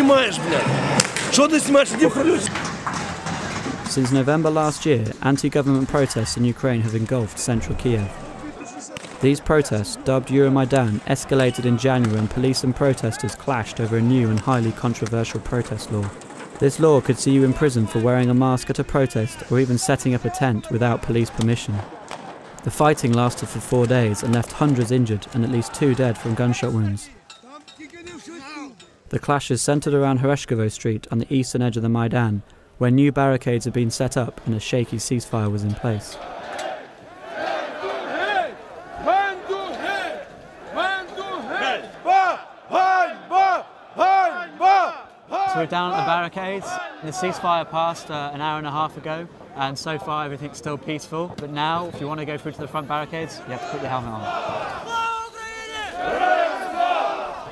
снимаешь, блядь? Что ты снимаешь? Иди в колёс. Since November last year, anti-government protests in Ukraine have engulfed central Kiev. These protests, dubbed Euromaidan, escalated in January when police and protesters clashed over a new and highly controversial protest law. This law could see you in prison for wearing a mask at a protest or even setting up a tent without police permission. The fighting lasted for 4 days and left hundreds injured and at least 2 dead from gunshot wounds. The clashes centred around Hereshkovo Street on the eastern edge of the Maidan, where new barricades had been set up and a shaky ceasefire was in place. So we're down at the barricades. The ceasefire passed an hour and a half ago, and so far everything's still peaceful. But now, if you want to go through to the front barricades, you have to put your helmet on.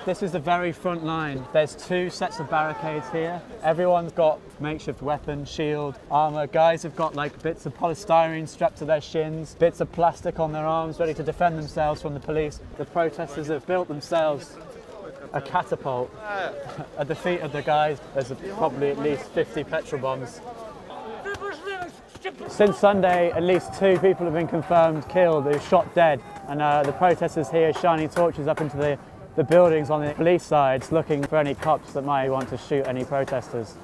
This is the very front line. There's 2 sets of barricades here. Everyone's got makeshift weapon, shield, armour. Guys have got like bits of polystyrene strapped to their shins, bits of plastic on their arms, ready to defend themselves from the police. The protesters have built themselves a catapult at the feet of the guys. There's probably at least 50 petrol bombs. Since Sunday, at least 2 people have been confirmed killed, who shot dead. And the protesters here shining torches up into the buildings on the police sides, looking for any cops that might want to shoot any protesters.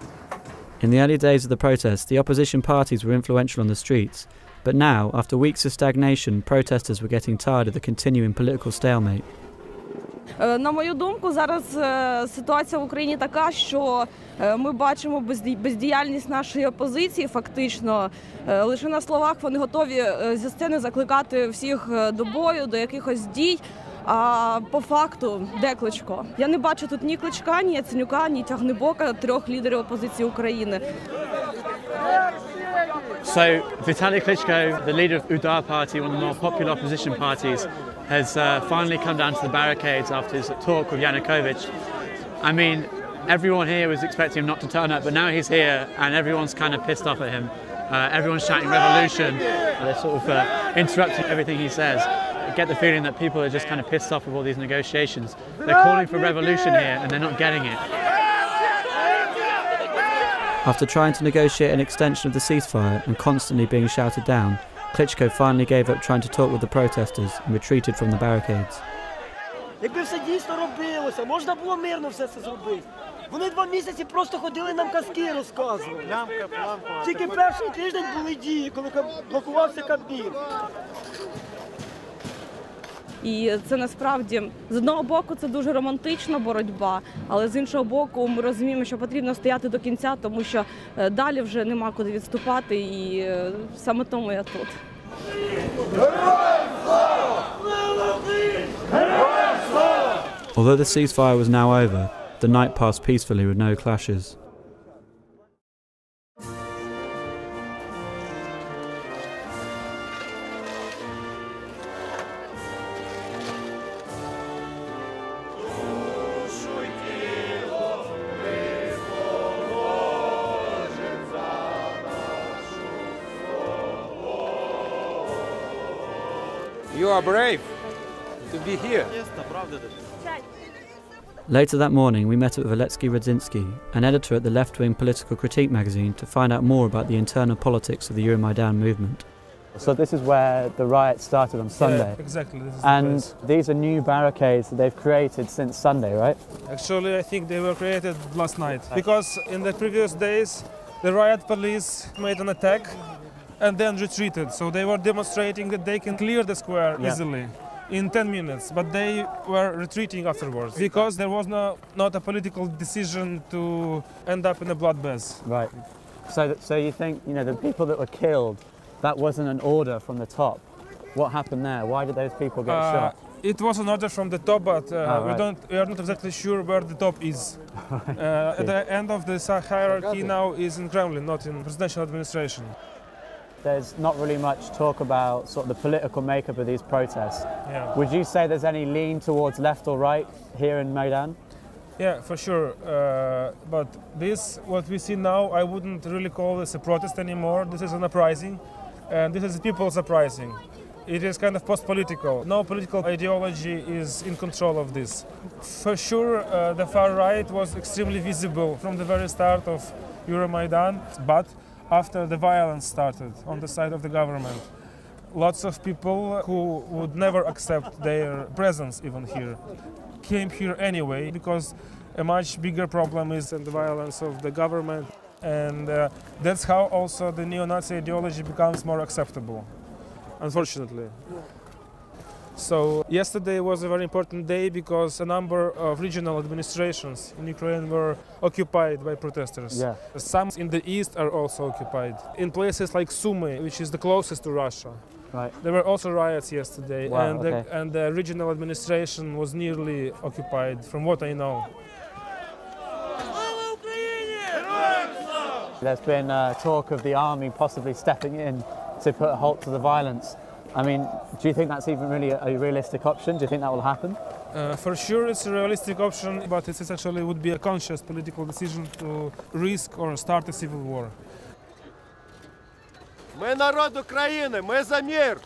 In the early days of the protests, the opposition parties were influential on the streets. But now, after weeks of stagnation, protesters were getting tired of the continuing political stalemate. На мою думку, зараз ситуація в Україні така, що ми бачимо бездіяльність нашої опозиції фактично. Лише на словах вони готові зі сцени закликати всіх до бою, до якихось дій. А по факту, де Кличко? Я не бачу тут ні Кличка, ні Яценюка, ні Тягнебока, 3 лідерів опозиції України. So, Vitaly Klitschko, the leader of Udar party, one of the more popular opposition parties, has finally come down to the barricades after his talk with Yanukovych. I mean, everyone here was expecting him not to turn up, but now he's here and everyone's kind of pissed off at him. Everyone's shouting revolution. They're sort of interrupting everything he says. I get the feeling that people are just kind of pissed off with all these negotiations. They're calling for revolution here and they're not getting it. After trying to negotiate an extension of the ceasefire and constantly being shouted down, Klitschko finally gave up trying to talk with the protesters and retreated from the barricades. Якби все дійсно робилося, можна було мирно все це зробити. Вони 2 місяці просто ходили нам казки розказували. Тільки перший тиждень були дії, коли блокувався Кабмін. І це насправді, з одного боку, це дуже романтична боротьба, але з іншого боку, ми розуміємо, що потрібно стояти до кінця, тому що далі вже нема куди відступати, і саме тому я тут. Although the ceasefire was now over, the night passed peacefully with no clashes. You are brave to be here. Later that morning, we met up with Alexei Radzinsky, an editor at the left-wing political critique magazine, to find out more about the internal politics of the Euromaidan movement. So this is where the riot started on Sunday. Yeah, exactly. This is and these are new barricades that they've created since Sunday, right? Actually, I think they were created last night. Because in the previous days, the riot police made an attack and then retreated. So they were demonstrating that they can clear the square easily in 10 minutes, but they were retreating afterwards because there was not a political decision to end up in a bloodbath. Right. So you think, you know, the people that were killed, that wasn't an order from the top. What happened there? Why did those people get shot? It was an order from the top, but we are not exactly sure where the top is. At the end of the hierarchy now is in Kremlin, not in presidential administration. There's not really much talk about sort of the political makeup of these protests. Yeah. Would you say there's any lean towards left or right here in Maidan? Yeah, for sure. But this, what we see now, I wouldn't really call this a protest anymore. This is an uprising, and this is people's uprising. It is kind of post-political. No political ideology is in control of this. For sure, the far right was extremely visible from the very start of Euromaidan, but after the violence started on the side of the government, lots of people who would never accept their presence even here came here anyway, because a much bigger problem is the violence of the government, and that's how also the neo-Nazi ideology becomes more acceptable, unfortunately. So yesterday was a very important day because a number of regional administrations in Ukraine were occupied by protesters. Yeah. Some in the east are also occupied. In places like Sumy, which is the closest to Russia, Right. there were also riots yesterday, Wow, and, okay. and the regional administration was nearly occupied, from what I know. There's been talk of the army possibly stepping in to put a halt to the violence. I mean, do you think that's even really a realistic option? Do you think that will happen? For sure it's a realistic option, but it actually would be a conscious political decision to risk or start a civil war. Мы народ Украины, мы за мир.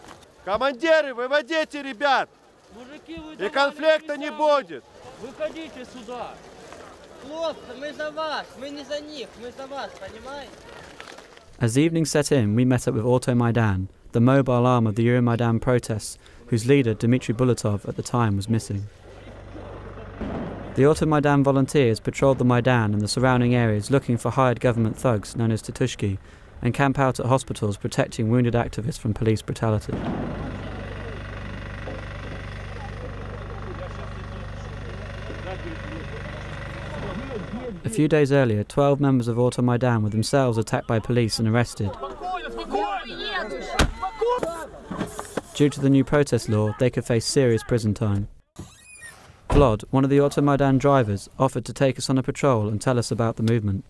Командиры, выводите ребят. И конфликта не будет. Выходите сюда. Хлопцы, мы за вас, мы не за них, мы за вас, понимаете? As the evening set in, we met up with Euromaidan, the mobile arm of the Euromaidan protests, whose leader, Dmitry Bulatov, at the time was missing. The Euromaidan volunteers patrolled the Maidan and the surrounding areas looking for hired government thugs known as Tatushki, and camp out at hospitals protecting wounded activists from police brutality. A few days earlier, 12 members of Euromaidan were themselves attacked by police and arrested. Due to the new protest law, they could face serious prison time. Vlad, one of the Euromaidan drivers, offered to take us on a patrol and tell us about the movement.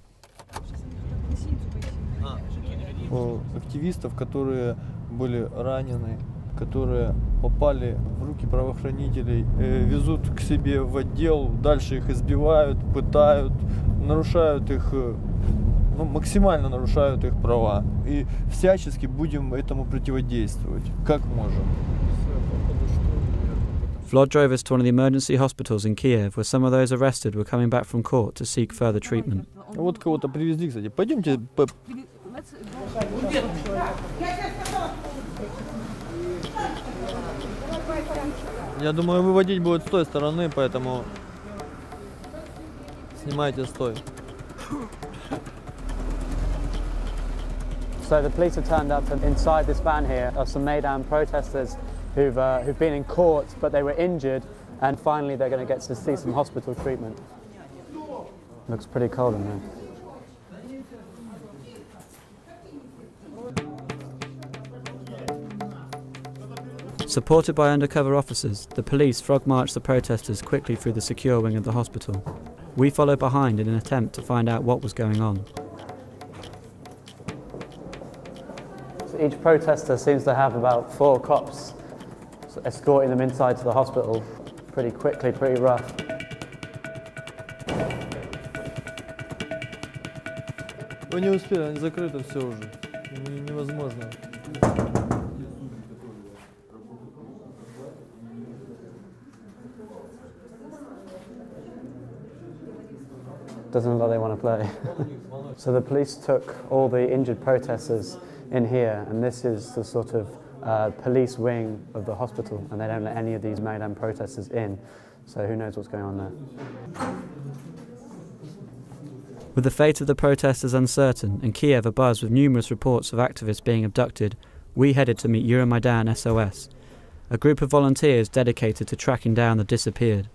Активистов, которые были ранены, которые попали в руки правоохранителей, везут к себе в отдел, дальше их избивают, пытают, нарушают их, максимально нарушают их права. И всячески будем этому противодействовать, как можем. Vlad drove us to one of the emergency hospitals in Kiev, where some of those arrested were coming back from court to seek further treatment. Вот кого-то привезли, кстати. Пойдемте. Я думаю, выводить будет с той стороны, поэтому снимайте стой. So the police have turned up, and inside this van here are some Maidan protesters who've been in court, but they were injured, and finally they're going to get to see some hospital treatment. Looks pretty cold in there. Supported by undercover officers, the police frog-marched the protesters quickly through the secure wing of the hospital. We followed behind in an attempt to find out what was going on. So each protester seems to have about 4 cops escorting them inside to the hospital pretty quickly, pretty rough. Вы не успели, они закрыты все уже. Невозможно. Doesn't look like they want to play. So the police took all the injured protesters in here, and this is the sort of police wing of the hospital, and they don't let any of these Maidan protesters in, so who knows what's going on there. With the fate of the protesters uncertain and Kiev abuzz with numerous reports of activists being abducted, we headed to meet Euromaidan SOS, a group of volunteers dedicated to tracking down the disappeared.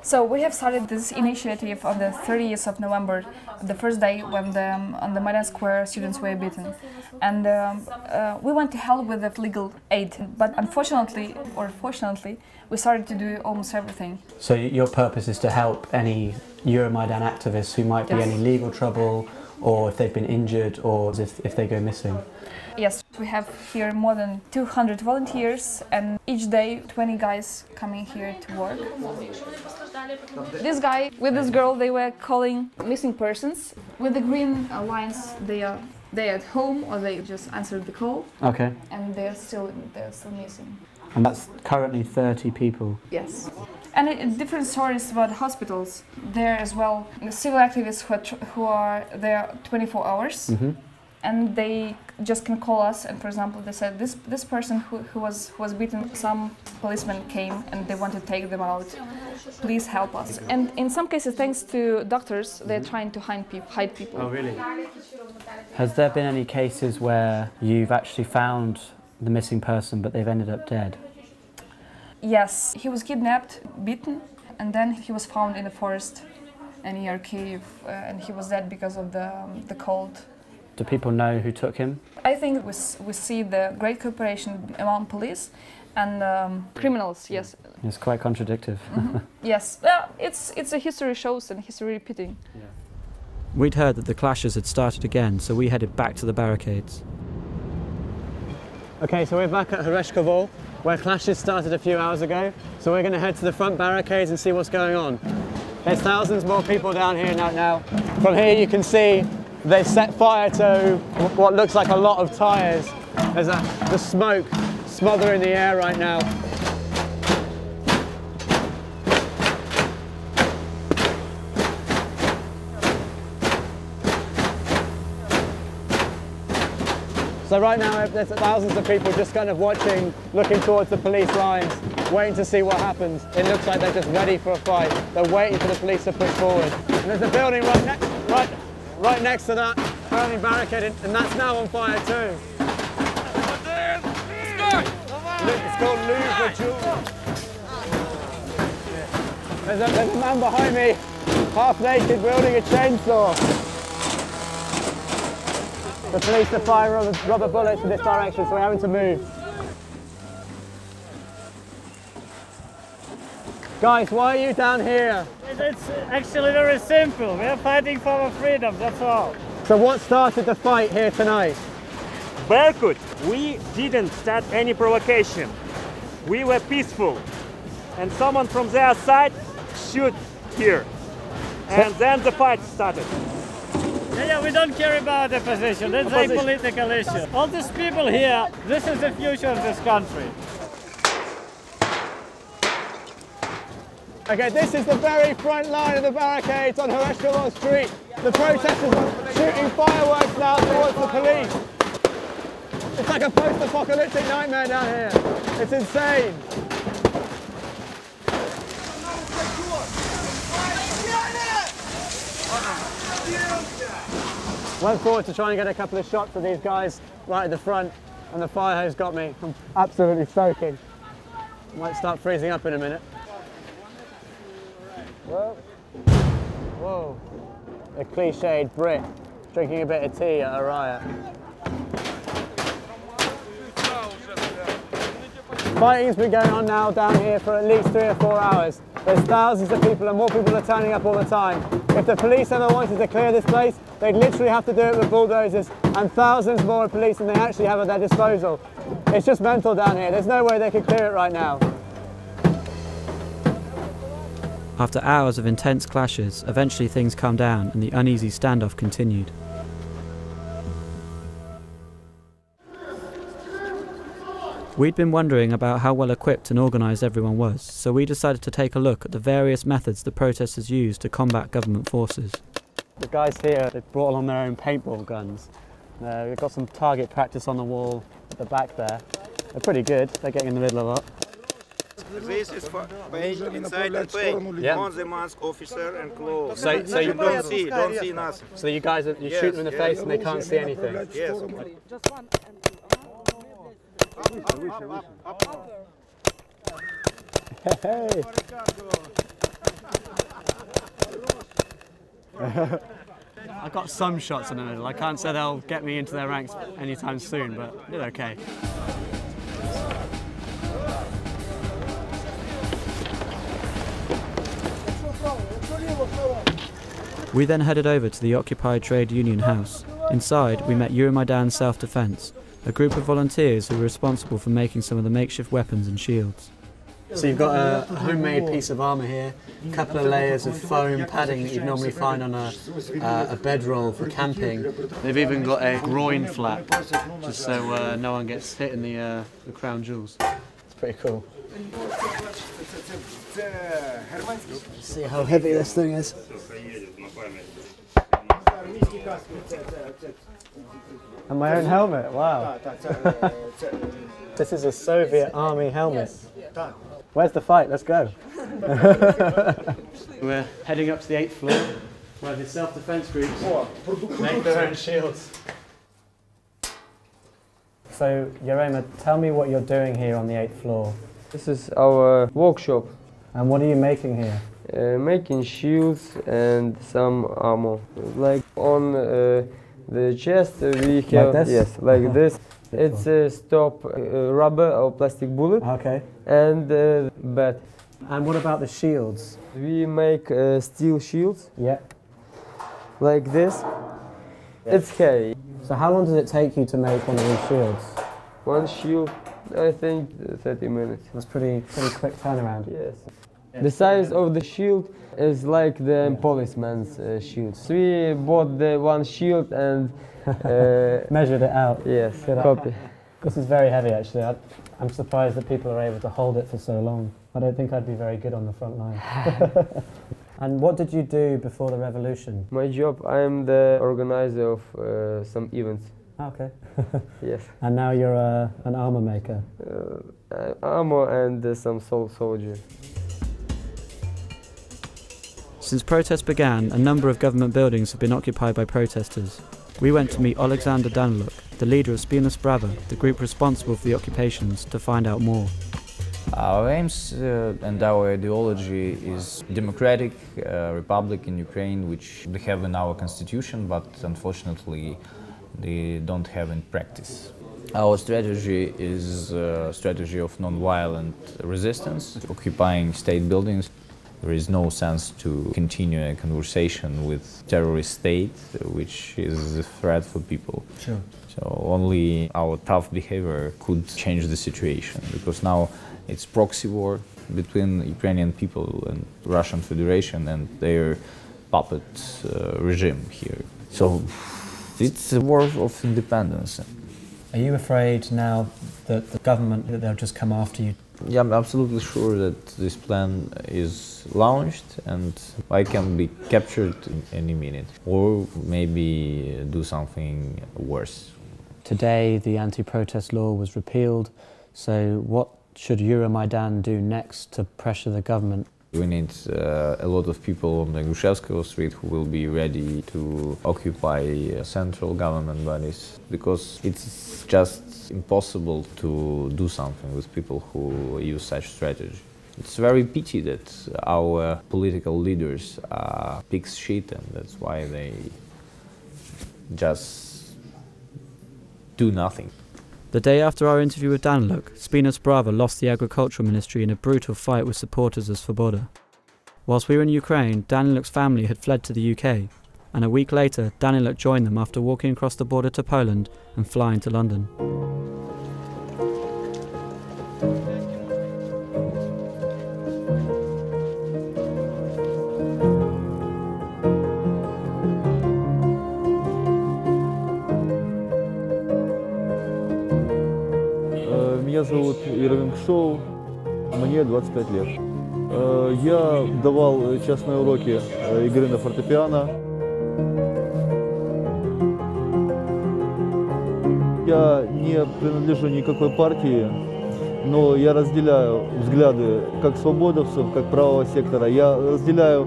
So we have started this initiative on the 30th of November, the first day when on the Maidan Square students were beaten. And we went to help with the legal aid, but unfortunately, or fortunately, we started to do almost everything. So your purpose is to help any Euromaidan activists who might be in any legal trouble, or if they've been injured, or if they go missing? Yes, we have here more than 200 volunteers, and each day 20 guys coming here to work. This guy with this girl, they were calling missing persons. With the green lines, they are they're at home or they just answered the call. Okay. And they're still missing. And that's currently 30 people. Yes. And different stories about hospitals there as well. The civil activists who are there 24 hours, and they just can call us. And for example, they said this person who was beaten, some policemen came and they want to take them out. Please help us. And in some cases, thanks to doctors, they're trying to hide people. Oh, really? Has there been any cases where you've actually found the missing person, but they've ended up dead? Yes, he was kidnapped, beaten, and then he was found in the forest near Kyiv, and he was dead because of the cold. Do people know who took him? I think we see the great cooperation among police and criminals. Yes. It's quite contradictory. Yes, well, it's a history shows and history repeating. Yeah. We'd heard that the clashes had started again, so we headed back to the barricades. Okay, so we're back at Horeshkovo, where clashes started a few hours ago. So we're going to head to the front barricades and see what's going on. There's thousands more people down here now. From here you can see they set fire to what looks like a lot of tyres. There's the smoke smothering the air right now. So right now there's thousands of people just kind of watching, looking towards the police lines, waiting to see what happens. It looks like they're just ready for a fight. They're waiting for the police to push forward. And there's a building right next to that burning barricade, and that's now on fire too. It's called Louvre. There's a man behind me, half naked, wielding a chainsaw. The police are firing rubber bullets in this direction, so we're having to move. Guys, why are you down here? It's actually very simple. We are fighting for our freedom, that's all. So what started the fight here tonight? Berkut, we didn't start any provocation. We were peaceful. And someone from their side shoot here. And then the fight started. Yeah, we don't care about the position. It's a political issue. All these people here, this is the future of this country. Okay, this is the very front line of the barricades on Horeshkovo Street. The protesters are shooting fireworks now towards the police. It's like a post-apocalyptic nightmare down here. It's insane. Went forward to try and get a couple of shots of these guys right at the front, and the fire hose got me. I'm absolutely soaking. Might start freezing up in a minute. Whoa. A cliched Brit drinking a bit of tea at a riot. Fighting's been going on now down here for at least 3 or 4 hours. There's thousands of people and more people are turning up all the time. If the police ever wanted to clear this place, they'd literally have to do it with bulldozers and thousands more police than they actually have at their disposal. It's just mental down here. There's no way they could clear it right now. After hours of intense clashes, eventually things calmed down and the uneasy standoff continued. We'd been wondering about how well equipped and organised everyone was, so we decided to take a look at the various methods the protesters used to combat government forces. The guys here, they brought along their own paintball guns. We've got some target practice on the wall at the back there. They're pretty good, they're getting in the middle a lot. This is for pay inside and pay on the mask, officer and clothes. So you don't see nothing. So you guys, you shoot them in the face and they can't see anything? Yes. Just one and two. Hey. I got some shots in the middle. I can't say they'll get me into their ranks anytime soon, but they're okay. We then headed over to the occupied trade union house. Inside, we met Euromaidan Self-Defense, a group of volunteers who were responsible for making some of the makeshift weapons and shields. So you've got a homemade piece of armour here, a couple of layers of foam padding that you'd normally find on a bedroll for camping. They've even got a groin flap, just so no one gets hit in the crown jewels. It's pretty cool. See how heavy this thing is. And my own helmet, wow. This is a Soviet army helmet. Where's the fight? Let's go. We're heading up to the 8th floor, where the self-defense groups make their own shields. So, Yerema, tell me what you're doing here on the 8th floor. This is our workshop. And what are you making here? Making shields and some armor. Like on the chest we have, like this? Yes, like this. It's a stop rubber or plastic bullet. Okay. And bat. And what about the shields? We make steel shields. Yeah. Like this. Yeah. It's heavy. So how long does it take you to make one of these shields? One shield, I think 30 minutes. That's pretty quick turnaround. Yes. The size of the shield is like the policeman's shield. We bought the one shield and measured it out. Yes, copy. This is very heavy actually. I'm surprised that people are able to hold it for so long. I don't think I'd be very good on the front line. And what did you do before the revolution? My job, I'm the organizer of some events. Okay. Yes. And now you're an armor maker? Armor and some soldier. Since protests began, a number of government buildings have been occupied by protesters. We went to meet Alexander Daniluk, the leader of Spina Sprava, the group responsible for the occupations, to find out more. Our aims and our ideology is democratic republic in Ukraine, which we have in our constitution, but unfortunately they don't have in practice. Our strategy is a strategy of non-violent resistance, occupying state buildings. There is no sense to continue a conversation with terrorist state, which is a threat for people. Sure. So only our tough behavior could change the situation, because now it's proxy war between Ukrainian people and Russian Federation and their puppet regime here. So it's a war of independence. Are you afraid now that the government, that they'll just come after you? Yeah, I'm absolutely sure that this plan is launched and I can be captured in any minute, or maybe do something worse. Today the anti-protest law was repealed, so what should Euromaidan do next to pressure the government? We need a lot of people on the Grushevskoye Street who will be ready to occupy central government bodies, because it's just impossible to do something with people who use such strategy. It's very pity that our political leaders are pig's shit, and that's why they just do nothing. The day after our interview with Daniluk, Spina Sprava lost the agricultural ministry in a brutal fight with supporters of Svoboda. Whilst we were in Ukraine, Daniluk's family had fled to the UK, and a week later Daniluk joined them after walking across the border to Poland and flying to London. Меня зовут Ермилов, мне 25 лет. Я давал частные уроки игры на фортепиано. Я не принадлежу никакой партии, но я разделяю взгляды как свободовцев, как правого сектора. Я разделяю,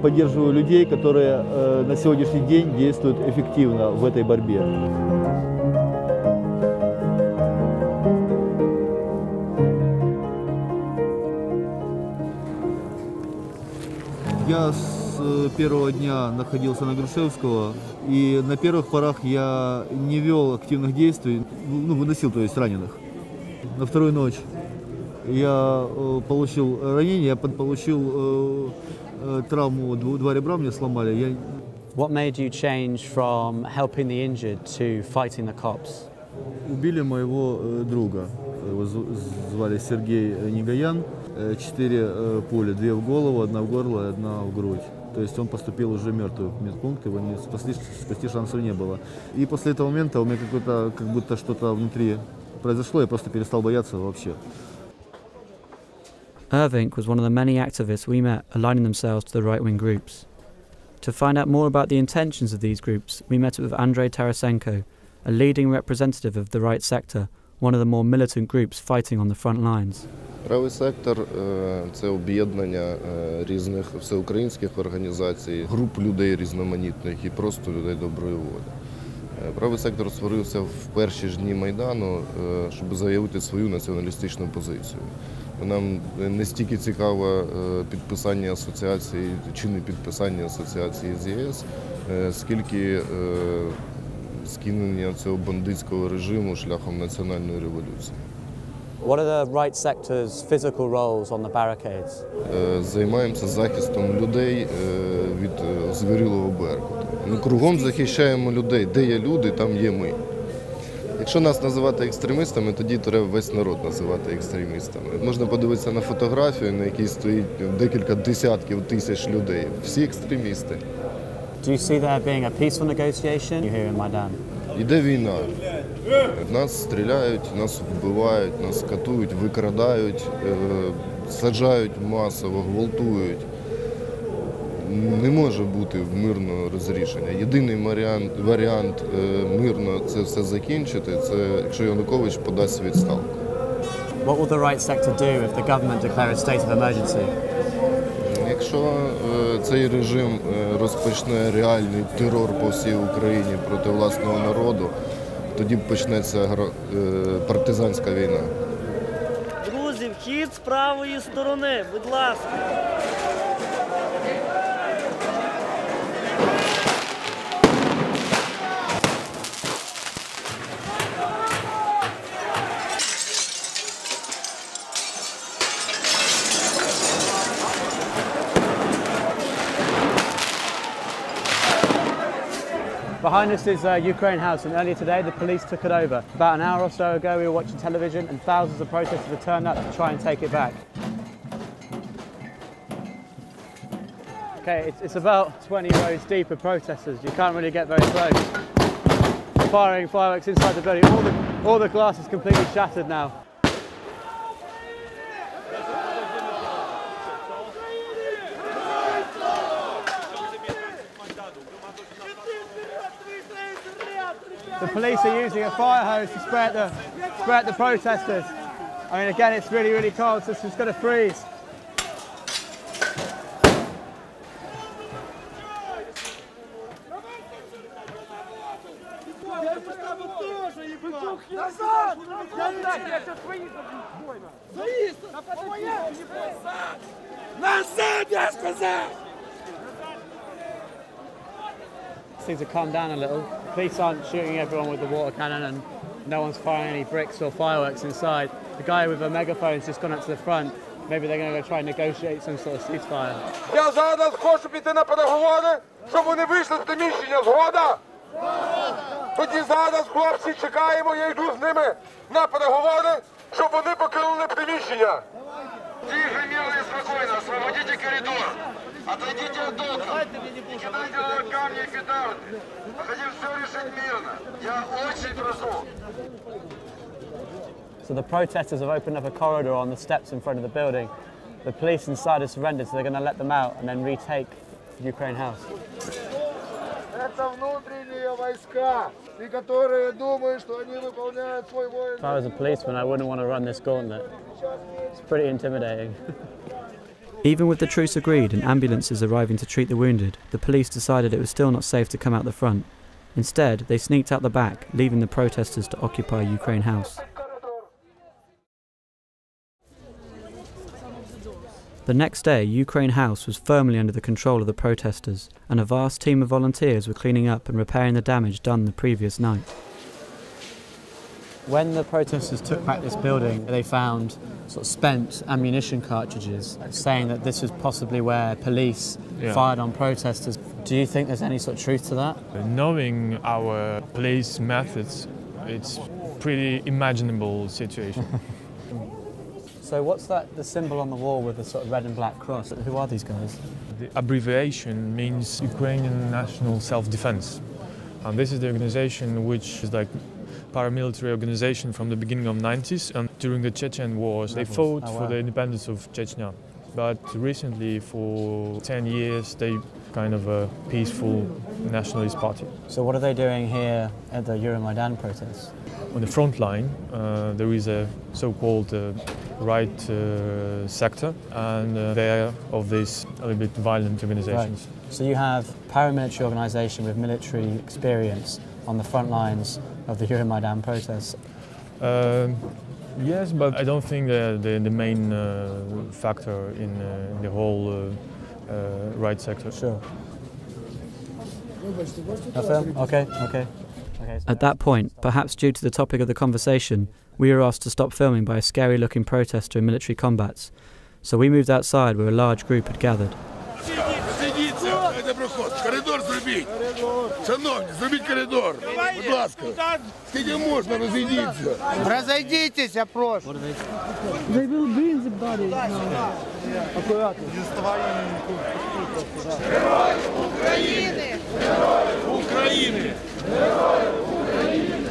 поддерживаю людей, которые на сегодняшний день действуют эффективно в этой борьбе. Я с первого дня находился на Грушевского, и на первых порах я не вел активных действий, выносил, то есть, раненых. На вторую ночь я получил ранение, я получил травму, два ребра мне сломали. What made you change from helping the injured to fighting the cops? Убили моего друга. его звали Сергей Негоян, 4 пули, 2 в голову, 1 в горло и 1 в грудь. То есть он поступил уже мертвый в медпункт, его не спасти шансов не было. И после этого момента у меня как будто что-то внутри произошло, я просто перестал бояться вообще. Irving was one of the many activists we met aligning themselves to the right-wing groups. To find out more about the intentions of these groups, we met with Andrei Tarasenko, a leading representative of the right sector, one of the more militant groups fighting on the front lines. Правий сектор – це об'єднання різних всеукраїнських організацій, груп людей різноманітних і просто людей доброї волі. Правий сектор створився в перші ж дні Майдану, щоб заявити свою націоналістичну позицію. Нам не стільки цікаво підписання асоціації чи не підписання асоціації з ЄС, скільки скинення цього бандитського режиму шляхом національної революції. What are the right sector's physical roles on the barricades? Займаємося захистом людей від звірілого беркуту. Ми кругом захищаємо людей. Де є люди, там є ми. Якщо нас називати екстремістами, тоді треба весь народ називати екстремістами. Можна подивитися на фотографію, на якій стоїть декілька десятків тисяч людей. Всі екстремісти. Do you see there being a peaceful negotiation here in Maidan? Іде війна. Нас стріляють, нас вбивають, нас катують, викрадають, саджають масово, гвалтують. Не може бути мирного розрішення. Єдиний варіант мирно це все закінчити, це якщо Янукович подасть відставку. What will the right sector do if the government declares a state of emergency? Якщо цей режим розпочне реальний терор по всій Україні проти власного народу, тоді почнеться партизанська війна. Друзі, вхід з правої сторони, будь ласка. Behind us is Ukraine House, and earlier today the police took it over. About an hour or so ago we were watching television and thousands of protesters had turned up to try and take it back. Okay, it's about 20 rows deep of protesters. You can't really get very close. Firing fireworks inside the building. All the glass is completely shattered now. The police are using a fire hose to spread the protesters. I mean, again, it's really, really cold, so it's just going to freeze. Things have calmed down a little. Police aren't shooting everyone with the water cannon and no one's firing any bricks or fireworks inside. The guy with a megaphone's just gone up to the front. Maybe they're going to go try and negotiate some sort of ceasefire. Я зараз хочу піти на переговори, щоб вони вийшли з приміщення. Згода? Тоді зараз, хлопці, чекаємо, я йду з ними на переговори, щоб вони покинули приміщення. Тихо, мирно и спокойно, освободите коридор. Отойдите от окон. Не кидайте камни и петарды. Мы хотим все решить мирно. Я очень прошу. So the protesters have opened up a corridor on the steps in front of the building. The police inside have surrendered, so they're going to let them out and then retake Ukraine House. Это внутренние войска, и которые думают, что они выполняют свой воинский. If I was a policeman, I wouldn't want to run this gauntlet. It's pretty intimidating. Even with the truce agreed and ambulances arriving to treat the wounded, the police decided it was still not safe to come out the front. Instead, they sneaked out the back, leaving the protesters to occupy Ukraine House. The next day, Ukraine House was firmly under the control of the protesters, and a vast team of volunteers were cleaning up and repairing the damage done the previous night. When the protesters took back this building, they found sort of spent ammunition cartridges, saying that this was possibly where police fired on protesters. Do you think there's any sort of truth to that? Knowing our police methods, it's pretty imaginable situation. So what's that, the symbol on the wall with the sort of red and black cross? Who are these guys? The abbreviation means Ukrainian National Self-Defense. And this is the organization which is like paramilitary organization from the beginning of the 90s, and during the Chechen wars they fought for the independence of Chechnya. But recently, for 10 years, they kind of a peaceful nationalist party. So what are they doing here at the Euromaidan protests? On the front line, there is a so-called right sector, and they are of these a little bit violent organizations. Right. So you have paramilitary organization with military experience on the front lines of the Euromaidan protests. Yes, but I don't think the main factor in the whole right sector. Sure. Okay. At that point, perhaps due to the topic of the conversation, we were asked to stop filming by a scary-looking protester in military combats. So we moved outside where a large group had gathered. Коридор зробіть. Шановні, зробіть коридор. Будь ласка. Скільки можна, розійдіться. Розійдіться, прошу. They will bring the body now. Акуратно. Герої України! Герої України! Герої України!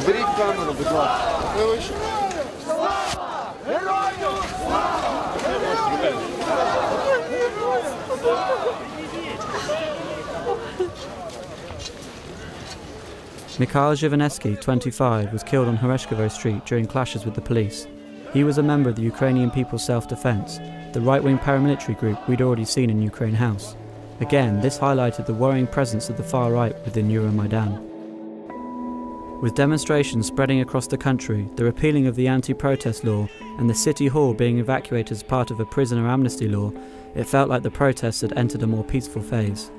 Беріть камеру, будь ласка. Mikhail Zhivanesky, 25, was killed on Hereshkovo Street during clashes with the police. He was a member of the Ukrainian People's Self-Defense, the right-wing paramilitary group we'd already seen in Ukraine House. Again, this highlighted the worrying presence of the far right within Euromaidan. With demonstrations spreading across the country, the repealing of the anti-protest law, and the city hall being evacuated as part of a prisoner amnesty law, it felt like the protests had entered a more peaceful phase.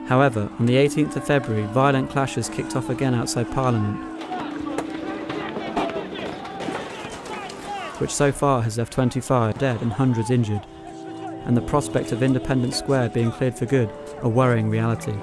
However, on the 18th of February, violent clashes kicked off again outside Parliament, which so far has left 25 dead and hundreds injured, and the prospect of Independence Square being cleared for good, a worrying reality.